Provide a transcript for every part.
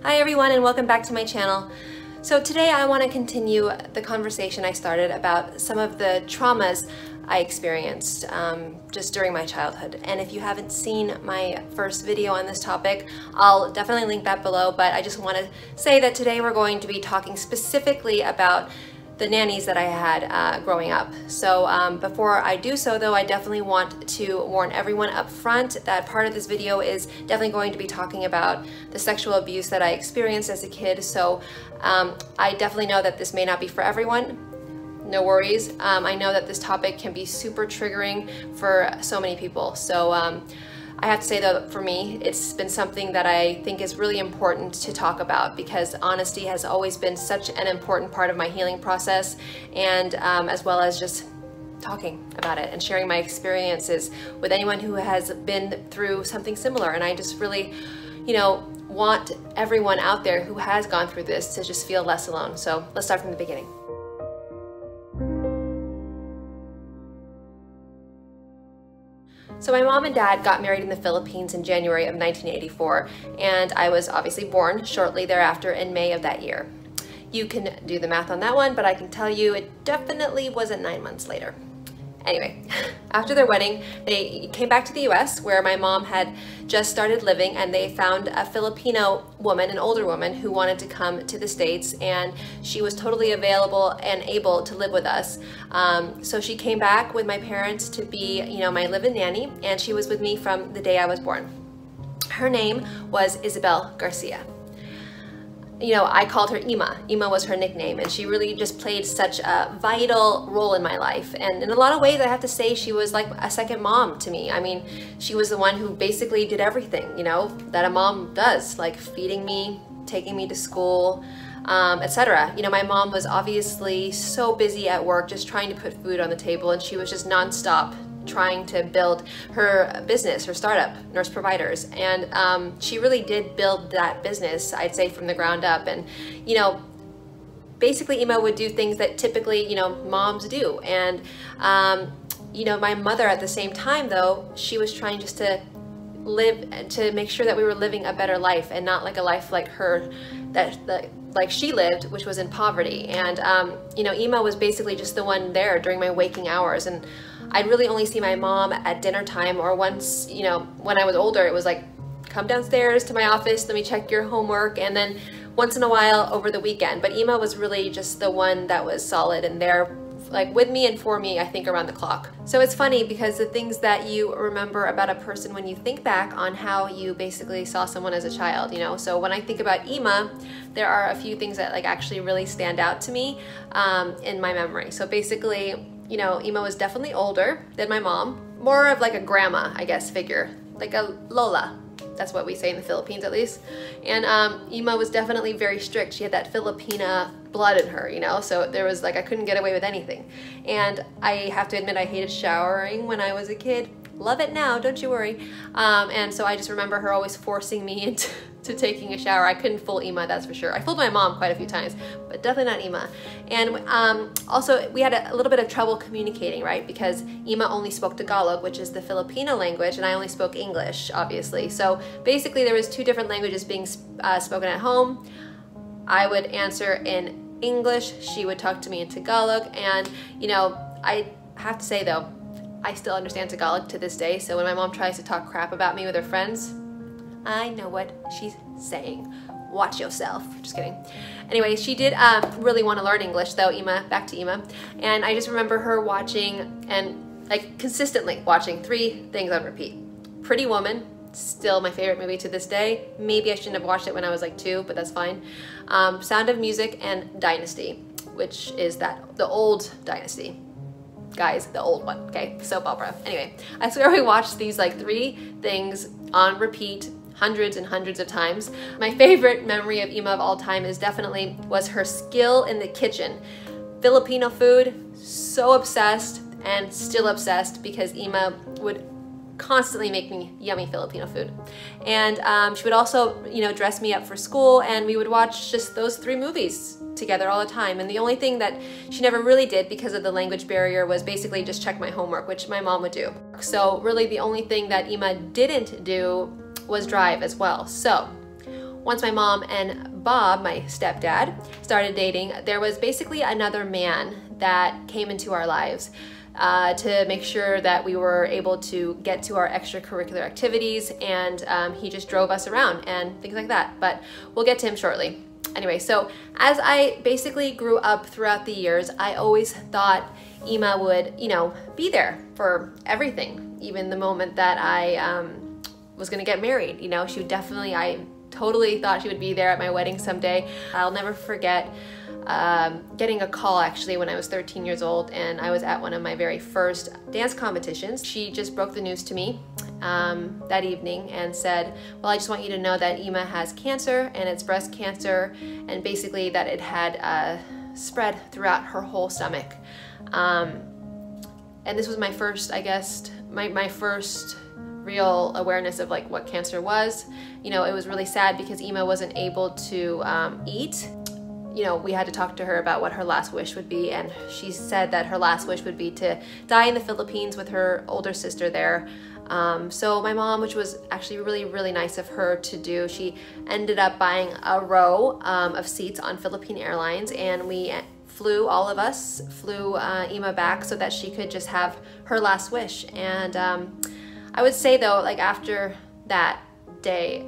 Hi everyone and welcome back to my channel. So today I want to continue the conversation I started about some of the traumas I experienced just during my childhood. And if you haven't seen my first video on this topic, I'll definitely link that below, but I just want to say that today we're going to be talking specifically about the nannies that I had growing up. So before I do so though, I definitely want to warn everyone up front that part of this video is definitely going to be talking about the sexual abuse that I experienced as a kid. So I definitely know that this may not be for everyone. No worries. I know that this topic can be super triggering for so many people. So I have to say though, for me, it's been something that I think is really important to talk about because honesty has always been such an important part of my healing process, and as well as just talking about it and sharing my experiences with anyone who has been through something similar. And I just really, want everyone out there who has gone through this to just feel less alone. So let's start from the beginning. So my mom and dad got married in the Philippines in January of 1984, and I was obviously born shortly thereafter in May of that year. You can do the math on that one, but I can tell you it definitely wasn't 9 months later. Anyway, after their wedding, they came back to the US where my mom had just started living, and they found a Filipino woman, an older woman, who wanted to come to the States, and she was totally available and able to live with us. So she came back with my parents to be, my live-in nanny, and she was with me from the day I was born. Her name was Isabel Garcia. I called her Ima. Ima was her nickname, and she really just played such a vital role in my life. And in a lot of ways, I have to say she was like a second mom to me. I mean, she was the one who basically did everything, that a mom does, like feeding me, taking me to school, etc. My mom was obviously so busy at work, just trying to put food on the table, and she was just nonstop trying to build her business, her startup, Nurse Providers. And she really did build that business, I'd say, from the ground up. And, basically Ima would do things that typically, moms do. And, my mother at the same time, though, she was trying just to live, to make sure that we were living a better life and not like a life like her, like she lived, which was in poverty. And, Ima was basically just the one there during my waking hours. And I'd really only see my mom at dinner time, or once, when I was older, it was like, come downstairs to my office, let me check your homework, and then once in a while over the weekend. But Ima was really just the one that was solid and there, like with me and for me, I think, around the clock. So it's funny because the things that you remember about a person when you think back on how you basically saw someone as a child, So when I think about Ima, there are a few things that like actually really stand out to me in my memory. So basically, Ima was definitely older than my mom, more of like a grandma, I guess, figure, like a Lola. That's what we say in the Philippines, at least. And Ima was definitely very strict. She had that Filipina blood in her, so there was like, I couldn't get away with anything. And I have to admit, I hated showering when I was a kid. Love it now, don't you worry. And so I just remember her always forcing me into taking a shower. I couldn't fool Ima, that's for sure. I fooled my mom quite a few times, but definitely not Ima. And also we had a little bit of trouble communicating, right? Because Ima only spoke Tagalog, which is the Filipino language, and I only spoke English, obviously. So basically there was two different languages being spoken at home. I would answer in English, she would talk to me in Tagalog, and I have to say though, I still understand Tagalog to this day, so when my mom tries to talk crap about me with her friends, I know what she's saying. Watch yourself. Just kidding. Anyway, she did really want to learn English though, Ima, back to Ima. And I just remember her watching, and like consistently watching, 3 things on repeat. Pretty Woman, still my favorite movie to this day. Maybe I shouldn't have watched it when I was like 2, but that's fine. Sound of Music, and Dynasty, which is the old Dynasty. Guys, the old one, okay? Soap opera. Anyway, I swear we watched these like 3 things on repeat hundreds and hundreds of times. My favorite memory of Ima of all time was her skill in the kitchen. Filipino food, so obsessed, and still obsessed because Ima would constantly make me yummy Filipino food. And she would also, dress me up for school, and we would watch just those 3 movies together all the time. And the only thing that she never really did because of the language barrier was basically just check my homework, which my mom would do. So really the only thing that Ima didn't do was drive as well. So once my mom and Bob, my stepdad, started dating, there was basically another man that came into our lives to make sure that we were able to get to our extracurricular activities, and he just drove us around and things like that, but we'll get to him shortly. Anyway, so as I basically grew up throughout the years, I always thought Ima would, you know, be there for everything, even the moment that I was gonna get married. You know, she would definitely, I totally thought she would be there at my wedding someday. I'll never forget getting a call actually when I was 13 years old, and I was at one of my very first dance competitions. She just broke the news to me that evening and said, well, I just want you to know that Ima has cancer, and it's breast cancer, and basically that it had spread throughout her whole stomach. And this was my first, I guess, my first real awareness of like what cancer was. You know, it was really sad because Ima wasn't able to eat. You know, we had to talk to her about what her last wish would be, and she said that her last wish would be to die in the Philippines with her older sister there. So my mom, which was actually really, really nice of her to do, she ended up buying a row of seats on Philippine Airlines, and we flew, all of us flew Ima back so that she could just have her last wish. And I would say though, like after that day,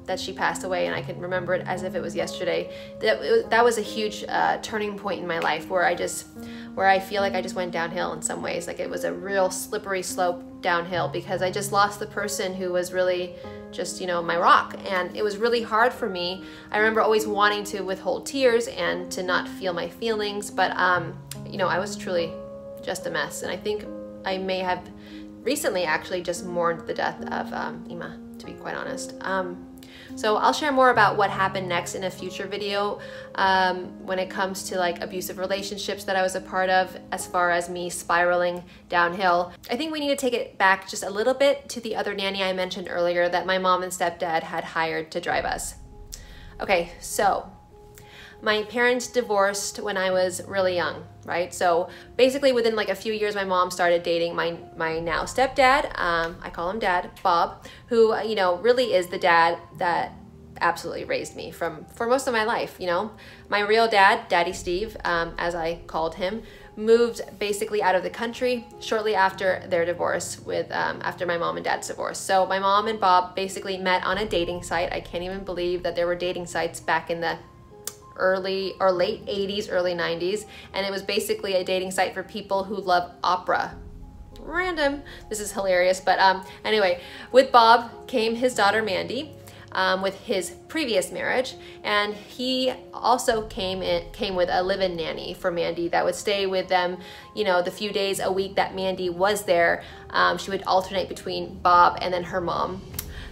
that she passed away, and I can remember it as if it was yesterday, that was a huge turning point in my life where I feel like I just went downhill in some ways. Like it was a real slippery slope downhill because I just lost the person who was really just, you know, my rock. And it was really hard for me. I remember always wanting to withhold tears and to not feel my feelings, but you know, I was truly just a mess. And I think I may have recently actually just mourned the death of Ima, to be quite honest. So I'll share more about what happened next in a future video when it comes to like abusive relationships that I was a part of, as far as me spiraling downhill. I think we need to take it back just a little bit to the other nanny I mentioned earlier that my mom and stepdad had hired to drive us. Okay, so my parents divorced when I was really young, right? So basically within like a few years, my mom started dating my now stepdad. I call him Dad, Bob, who, you know, really is the dad that absolutely raised me for most of my life, you know. My real dad, Daddy Steve, as I called him, moved basically out of the country shortly after their divorce after my mom and dad's divorce. So my mom and Bob basically met on a dating site. I can't even believe that there were dating sites back in the early or late 80s, early 90s, and it was basically a dating site for people who love opera. Random. This is hilarious, but anyway, with Bob came his daughter Mandy, with his previous marriage, and he also came with a live-in nanny for Mandy that would stay with them, you know, the few days a week that Mandy was there. She would alternate between Bob and then her mom.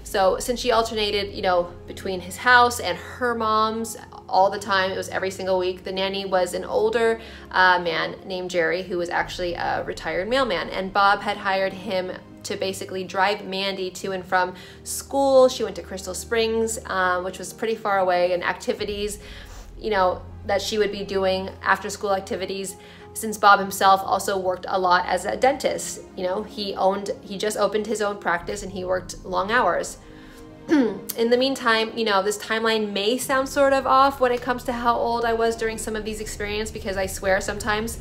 So since she alternated, you know, between his house and her mom's all the time, it was every single week, the nanny was an older man named Jerry, who was actually a retired mailman, and Bob had hired him to basically drive Mandy to and from school. She went to Crystal Springs, which was pretty far away, and activities, you know, that she would be doing, after school activities, since Bob himself also worked a lot as a dentist. You know, he just opened his own practice and he worked long hours. In the meantime, you know, this timeline may sound sort of off when it comes to how old I was during some of these experiences, because I swear sometimes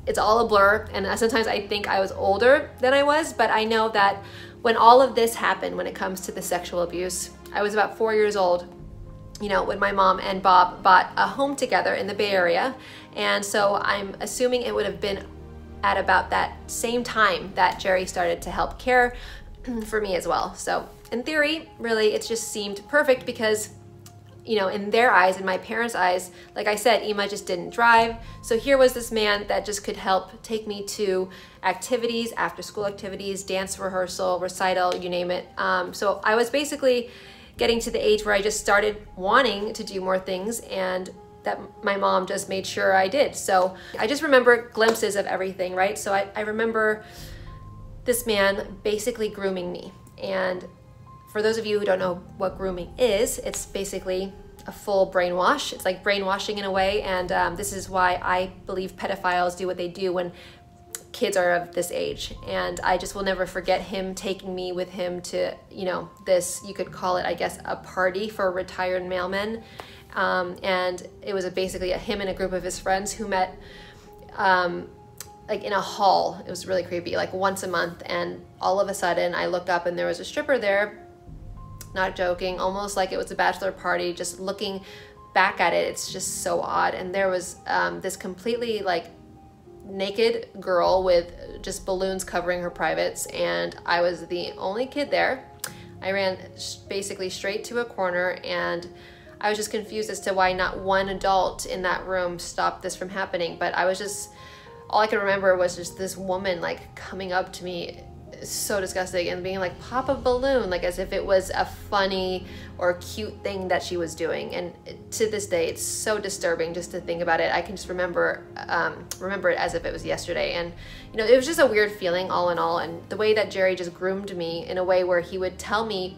it's all a blur, and sometimes I think I was older than I was, but I know that when all of this happened, when it comes to the sexual abuse, I was about 4 years old, you know, when my mom and Bob bought a home together in the Bay Area. And so I'm assuming it would have been at about that same time that Jerry started to help care for me as well. So in theory, really, it just seemed perfect because, you know, in their eyes, in my parents' eyes, like I said, Ima just didn't drive. So here was this man that just could help take me to activities, after school activities, dance rehearsal, recital, you name it. So I was basically getting to the age where I just started wanting to do more things, and that my mom just made sure I did. So I just remember glimpses of everything, right? So I remember this man basically grooming me. And for those of you who don't know what grooming is, it's basically a full brainwash. It's like brainwashing in a way, and this is why I believe pedophiles do what they do when kids are of this age. And I just will never forget him taking me with him to, you know, this, you could call it, I guess, a party for retired mailmen. And it was basically him and a group of his friends who met like in a hall. It was really creepy, like once a month. And all of a sudden I looked up and there was a stripper there, not joking, almost like it was a bachelor party. Just looking back at it, it's just so odd. And there was this completely like naked girl with just balloons covering her privates, and I was the only kid there. I ran basically straight to a corner, and I was just confused as to why not one adult in that room stopped this from happening. But I was just, all I could remember was just this woman like coming up to me, so disgusting, and being like, pop a balloon, like as if it was a funny or cute thing that she was doing. And to this day, it's so disturbing just to think about it. I can just remember it as if it was yesterday. And you know, it was just a weird feeling all in all. And the way that Jerry just groomed me in a way where he would tell me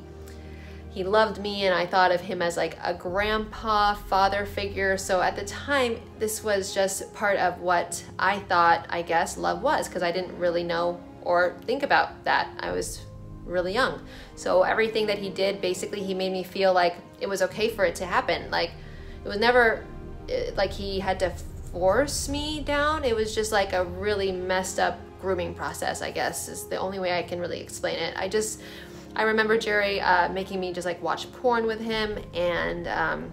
he loved me, and I thought of him as like a grandpa, father figure. So at the time, this was just part of what I thought, I guess, love was, because I didn't really know or think about that. I was really young. So everything that he did, basically, he made me feel like it was okay for it to happen. Like it was never like he had to force me down. It was just like a really messed up grooming process, I guess, is the only way I can really explain it. I remember Jerry making me just like watch porn with him, and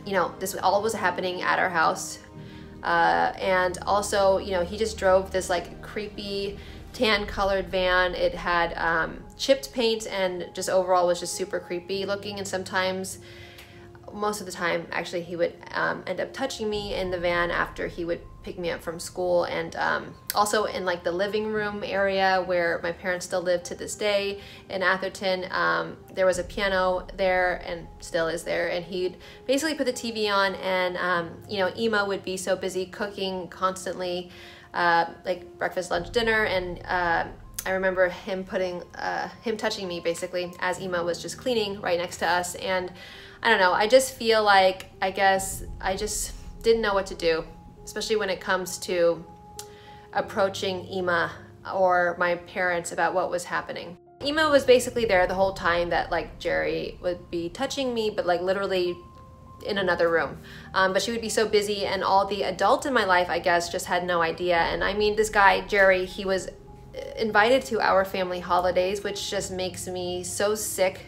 you know, this all was happening at our house. And also, you know, he just drove this like creepy tan colored van. It had chipped paint, and just overall was just super creepy looking. And sometimes, most of the time actually, he would end up touching me in the van after he would pick me up from school. And also in like the living room area where my parents still live to this day in Atherton, there was a piano there, and still is there, and he'd basically put the TV on, and you know, Ema would be so busy cooking constantly, like breakfast, lunch, dinner, and I remember him touching me basically as Ema was just cleaning right next to us. And I don't know, I just feel like, I guess I just didn't know what to do, especially when it comes to approaching Ema or my parents about what was happening. Ema was basically there the whole time that like Jerry would be touching me, but like literally in another room. But she would be so busy, and all the adults in my life, I guess, just had no idea. And I mean, this guy, Jerry, he was invited to our family holidays, which just makes me so sick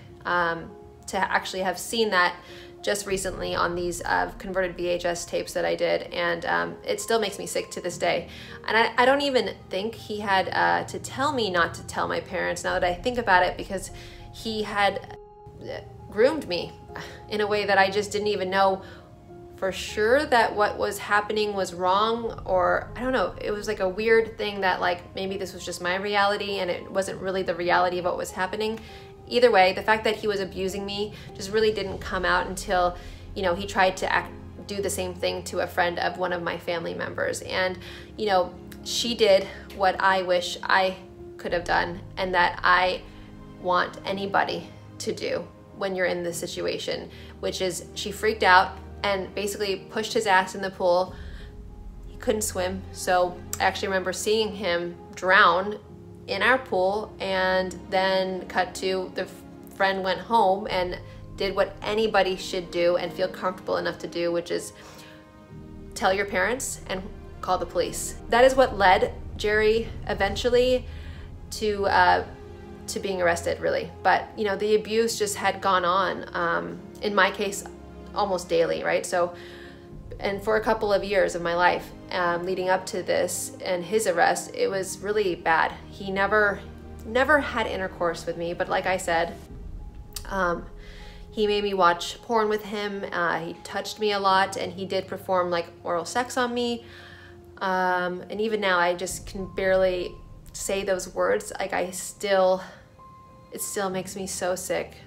to actually have seen that just recently on these converted VHS tapes that I did. And it still makes me sick to this day. And I don't even think he had to tell me not to tell my parents, now that I think about it, because he had groomed me in a way that I just didn't even know for sure that what was happening was wrong, or I don't know, it was like a weird thing that like maybe this was just my reality and it wasn't really the reality of what was happening. Either way, the fact that he was abusing me just really didn't come out until, you know, he tried to do the same thing to a friend of one of my family members. And, you know, she did what I wish I could have done, and that I want anybody to do when you're in this situation, which is she freaked out and basically pushed his ass in the pool. He couldn't swim, so I actually remember seeing him drown in our pool. And then cut to the friend went home and did what anybody should do and feel comfortable enough to do, which is tell your parents and call the police. That is what led Jerry eventually to being arrested, really. But you know, the abuse just had gone on, in my case, almost daily, right? So, and for a couple of years of my life leading up to this and his arrest, it was really bad. He never had intercourse with me, but like I said, he made me watch porn with him. He touched me a lot, and he did perform like oral sex on me. And even now, I just can barely say those words. Like it still makes me so sick,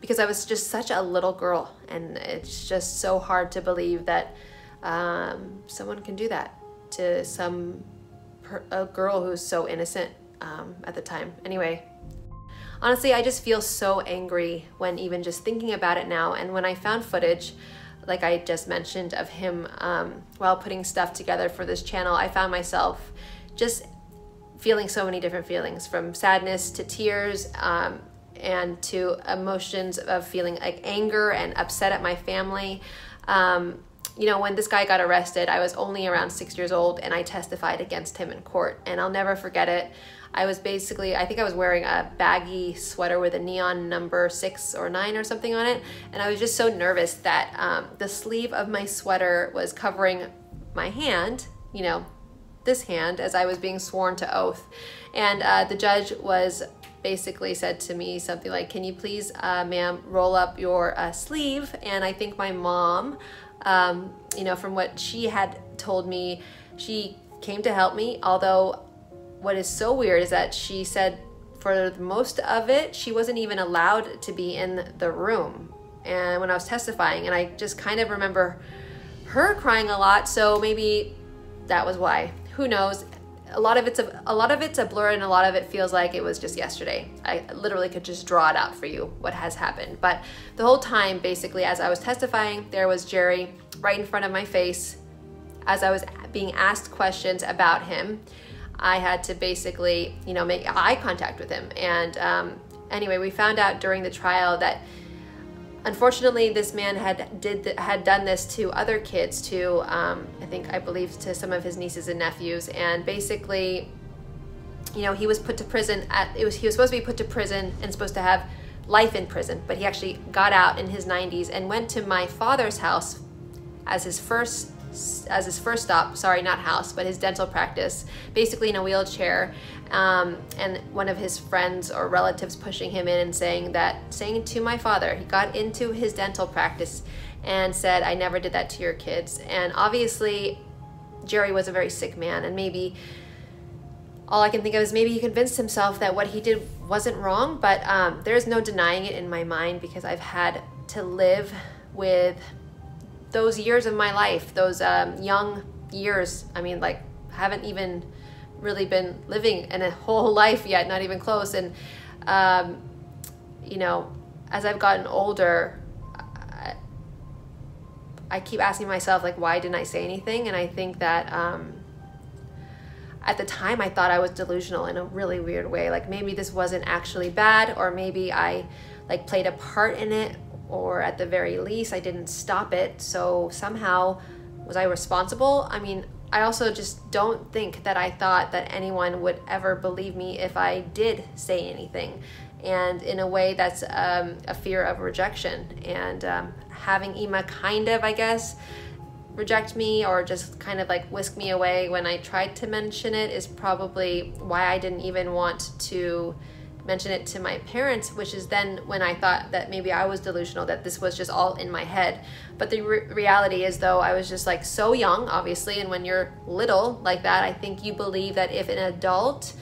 because I was just such a little girl, and it's just so hard to believe that someone can do that to a girl who's so innocent at the time. Anyway, honestly, I just feel so angry when even just thinking about it now. And when I found footage like I just mentioned, of him while putting stuff together for this channel, I found myself just feeling so many different feelings, from sadness to tears, and to emotions of feeling like anger and upset at my family. You know, when this guy got arrested, I was only around 6 years old, and I testified against him in court, and I'll never forget it. I was basically, I think I was wearing a baggy sweater with a neon number 6 or 9 or something on it, and I was just so nervous that the sleeve of my sweater was covering my hand, you know, this hand, as I was being sworn to oath. And the judge was basically said to me something like, "Can you please, ma'am, roll up your sleeve?" And I think my mom, you know, from what she had told me, she came to help me. Although what is so weird is that she said for most of it, she wasn't even allowed to be in the room. And when I was testifying, and I just kind of remember her crying a lot, so maybe that was why. Who knows? A lot of it's a blur, and a lot of it feels like it was just yesterday. I literally could just draw it out for you what has happened. But the whole time, basically, as I was testifying, there was Jerry right in front of my face. As I was being asked questions about him, I had to basically, you know, make eye contact with him. And anyway, we found out during the trial that unfortunately this man had done this to other kids too. I believe to some of his nieces and nephews. And basically, you know, he was put to prison he was supposed to be put to prison and supposed to have life in prison, but he actually got out in his 90s and went to my father's house as his first stop, sorry, not house, but his dental practice, basically in a wheelchair, and one of his friends or relatives pushing him in and saying to my father, he got into his dental practice and said, "I never did that to your kids." And obviously Jerry was a very sick man, and maybe all I can think of is maybe he convinced himself that what he did wasn't wrong, but there's no denying it in my mind, because I've had to live with those years of my life, those young years. I mean, like, haven't even really been living in a whole life yet, not even close. And you know, as I've gotten older, I keep asking myself, like, why didn't I say anything? And I think that at the time I thought I was delusional in a really weird way. Like, maybe this wasn't actually bad, or maybe I like played a part in it, or at the very least I didn't stop it. So somehow was I responsible? I mean, I also just don't think that I thought that anyone would ever believe me if I did say anything. And in a way, that's a fear of rejection. And having Ima kind of, I guess, reject me, or just kind of like whisk me away when I tried to mention it, is probably why I didn't even want to mention it to my parents, which is then when I thought that maybe I was delusional, that this was just all in my head. But the reality is, though, I was just like so young, obviously, and when you're little like that, I think you believe that if an adult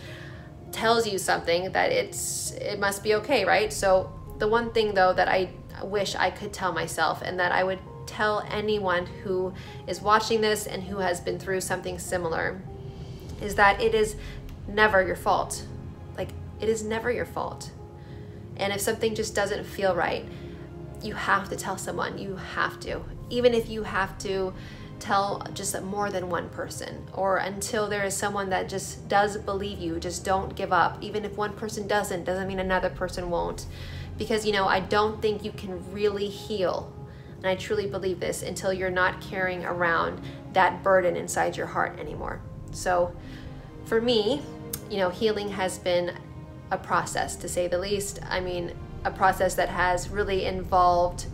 tells you something, that it must be okay, right? So the one thing, though, that I wish I could tell myself, and that I would tell anyone who is watching this and who has been through something similar, is that it is never your fault. Like, it is never your fault. And if something just doesn't feel right, you have to tell someone. You have to. Even if you have to tell just more than one person, or until there is someone that just does believe you. Just don't give up. Even if one person doesn't mean another person won't. Because, you know, I don't think you can really heal, and I truly believe this, until you're not carrying around that burden inside your heart anymore. So for me, you know, healing has been a process, to say the least. I mean, a process that has really involved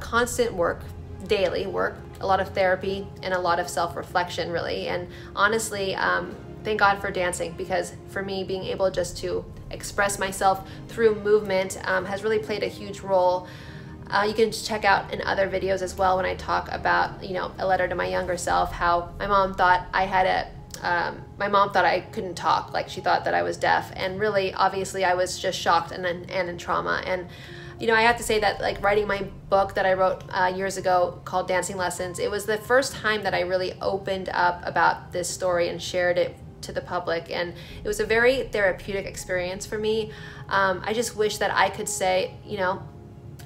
constant work, daily work, a lot of therapy, and a lot of self-reflection, really. And honestly, thank God for dancing, because for me, being able just to express myself through movement has really played a huge role. You can check out in other videos as well when I talk about, you know, a letter to my younger self, how my mom thought I had my mom thought I couldn't talk, like she thought that I was deaf, and really, obviously, I was just shocked and in trauma. And you know, I have to say that, like, writing my book that I wrote years ago called Dancing Lessons, it was the first time that I really opened up about this story and shared it to the public, and it was a very therapeutic experience for me. I just wish that I could say, you know,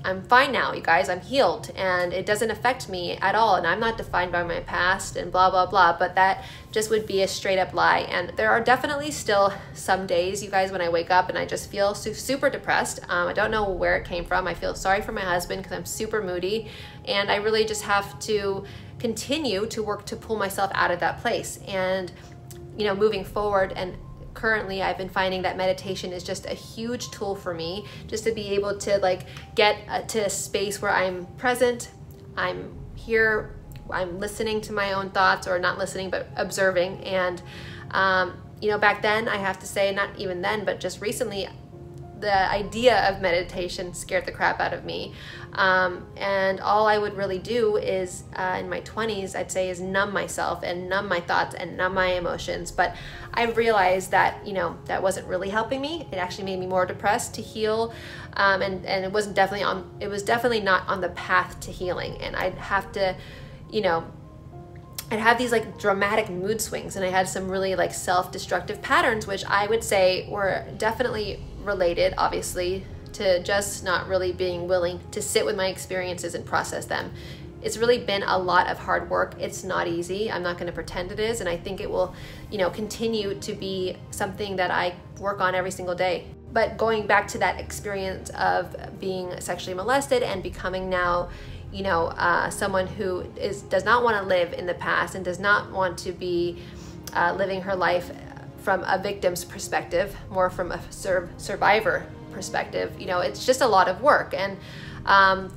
I'm fine now, you guys. I'm healed and it doesn't affect me at all, and I'm not defined by my past and blah blah blah. But that just would be a straight up lie. And there are definitely still some days, you guys, when I wake up and I just feel super depressed. I don't know where it came from. I feel sorry for my husband because I'm super moody, and I really just have to continue to work to pull myself out of that place. And you know, moving forward, and currently I've been finding that meditation is just a huge tool for me, just to be able to like get to a space where I'm present, I'm here, I'm listening to my own thoughts, or not listening but observing. And you know, back then, I have to say, not even then, but just recently, the idea of meditation scared the crap out of me. And all I would really do is, in my 20s, I'd say, is numb myself and numb my thoughts and numb my emotions. But I realized that, you know, that wasn't really helping me. It actually made me more depressed to heal. And it wasn't it was definitely not on the path to healing. And I'd have to, you know, I'd have these like dramatic mood swings, and I had some really like self-destructive patterns, which I would say were definitely related, obviously, to just not really being willing to sit with my experiences and process them. It's really been a lot of hard work. It's not easy. I'm not going to pretend it is, and I think it will, you know, continue to be something that I work on every single day. But going back to that experience of being sexually molested and becoming now, you know, someone who does not want to live in the past and does not want to be living her life from a victim's perspective, more from a survivor perspective. You know, it's just a lot of work. And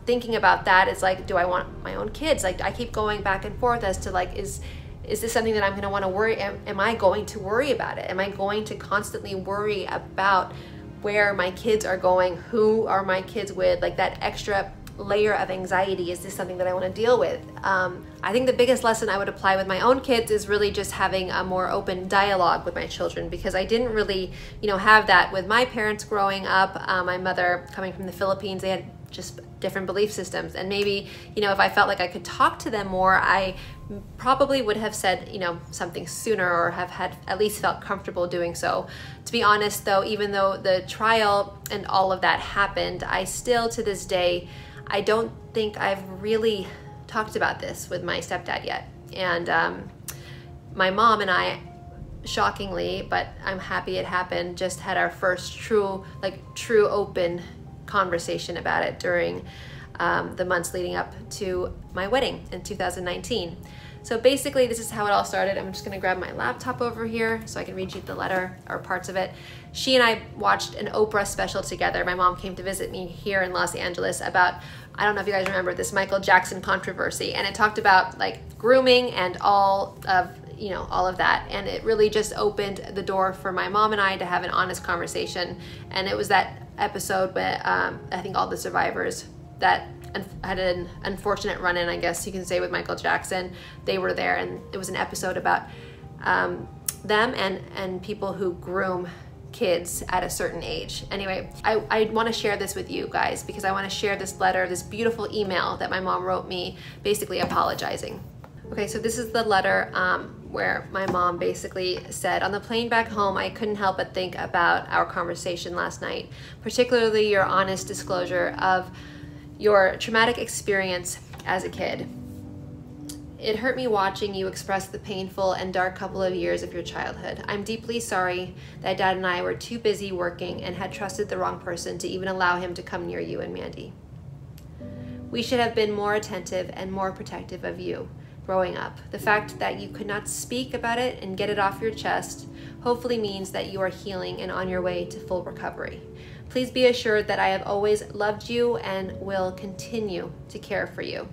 thinking about that, it's like, do I want my own kids? Like, I keep going back and forth as to like, is this something that I'm going to want to worry? Am I going to worry about it? Am I going to constantly worry about where my kids are going? Who are my kids with? Like that extra layer of anxiety. Is this something that I want to deal with? I think the biggest lesson I would apply with my own kids is really just having a more open dialogue with my children, because I didn't really, you know, have that with my parents growing up. My mother, coming from the Philippines, they had just different belief systems, and maybe, you know, if I felt like I could talk to them more, I probably would have said, you know, something sooner, or have had at least felt comfortable doing so. To be honest though, even though the trial and all of that happened, I still to this day, I don't think I've really talked about this with my stepdad yet. And my mom and I, shockingly, but I'm happy it happened, just had our first true open conversation about it during the months leading up to my wedding in 2019. So basically, this is how it all started. I'm just gonna grab my laptop over here so I can read you the letter or parts of it. She and I watched an Oprah special together. My mom came to visit me here in Los Angeles about, I don't know if you guys remember this Michael Jackson controversy, and it talked about like grooming and all of, you know, all of that. And it really just opened the door for my mom and I to have an honest conversation. And it was that episode where I think all the survivors that had an unfortunate run-in, I guess you can say, with Michael Jackson, they were there, and it was an episode about them and people who groom kids at a certain age. Anyway, I want to share this with you guys because I want to share this letter, this beautiful email that my mom wrote me, basically apologizing. Okay, so this is the letter where my mom basically said, on the plane back home, I couldn't help but think about our conversation last night, particularly your honest disclosure of your traumatic experience as a kid. It hurt me watching you express the painful and dark couple of years of your childhood. I'm deeply sorry that Dad and I were too busy working and had trusted the wrong person to even allow him to come near you and Mandy. We should have been more attentive and more protective of you growing up. The fact that you could not speak about it and get it off your chest hopefully means that you are healing and on your way to full recovery. Please be assured that I have always loved you and will continue to care for you.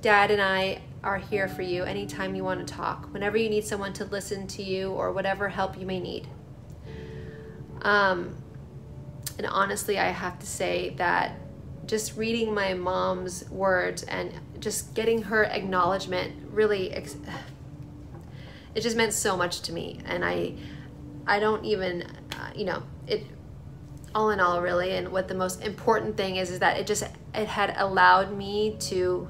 Dad and I are here for you anytime you want to talk, whenever you need someone to listen to you, or whatever help you may need. And honestly, I have to say that just reading my mom's words and just getting her acknowledgement really, it just meant so much to me. And I don't even, you know, it, all in all, really. And what the most important thing is that it had allowed me to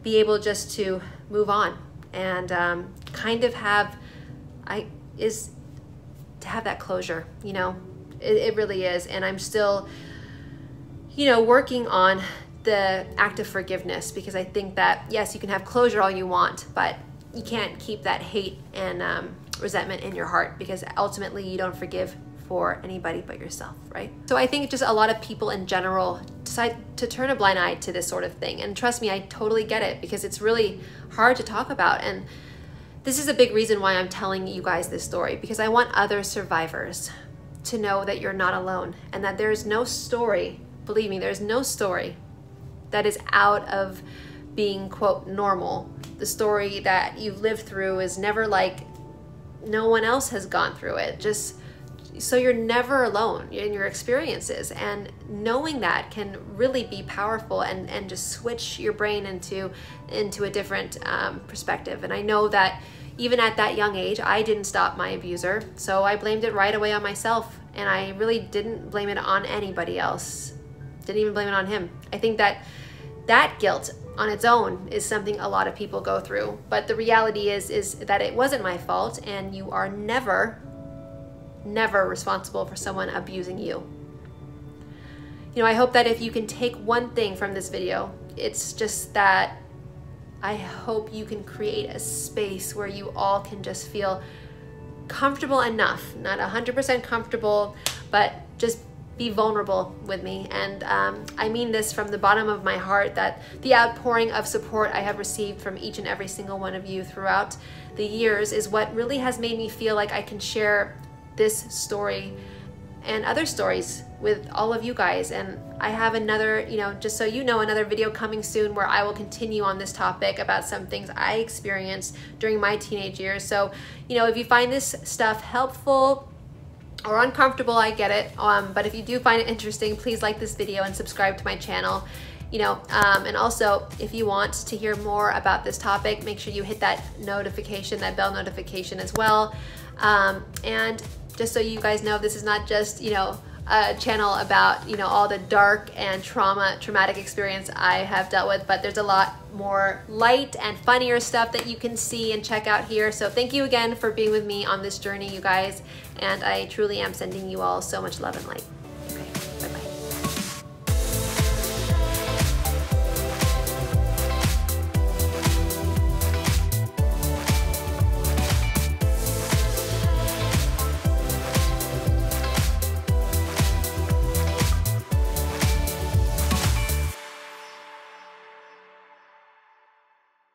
be able just to move on and kind of have to have that closure, you know. It really is. And I'm still, working on the act of forgiveness, because I think that, yes, you can have closure all you want, but you can't keep that hate and resentment in your heart, because ultimately you don't forgive for anybody but yourself, right? So I think just a lot of people in general decide to turn a blind eye to this sort of thing. And trust me, I totally get it, because it's really hard to talk about. And this is a big reason why I'm telling you guys this story, because I want other survivors to know that you're not alone, and that there's no story, believe me, there's no story that is out of being, quote, normal. The story that you've lived through is never like no one else has gone through it. Just so you're never alone in your experiences, and knowing that can really be powerful and just switch your brain into a different perspective. And I know that even at that young age, I didn't stop my abuser, so I blamed it right away on myself, and I really didn't blame it on anybody else. Didn't even blame it on him. I think that guilt on its own is something a lot of people go through, but the reality is that it wasn't my fault, and you are never responsible for someone abusing you. I hope that if you can take one thing from this video, it's just that I hope you can create a space where you all can just feel comfortable enough, not 100% comfortable, but just be vulnerable with me. And I mean this from the bottom of my heart, that the outpouring of support I have received from each and every single one of you throughout the years is what really has made me feel like I can share this story and other stories with all of you guys. And I have another, just so you know, another video coming soon where I will continue on this topic about some things I experienced during my teenage years. So, if you find this stuff helpful or uncomfortable, I get it. But if you do find it interesting, please like this video and subscribe to my channel. And also, if you want to hear more about this topic, make sure you hit that notification, that bell notification as well. And just so you guys know, this is not just, a channel about, all the dark and traumatic experience I have dealt with, but there's a lot more light and funnier stuff that you can see and check out here. So thank you again for being with me on this journey, you guys. And I truly am sending you all so much love and light.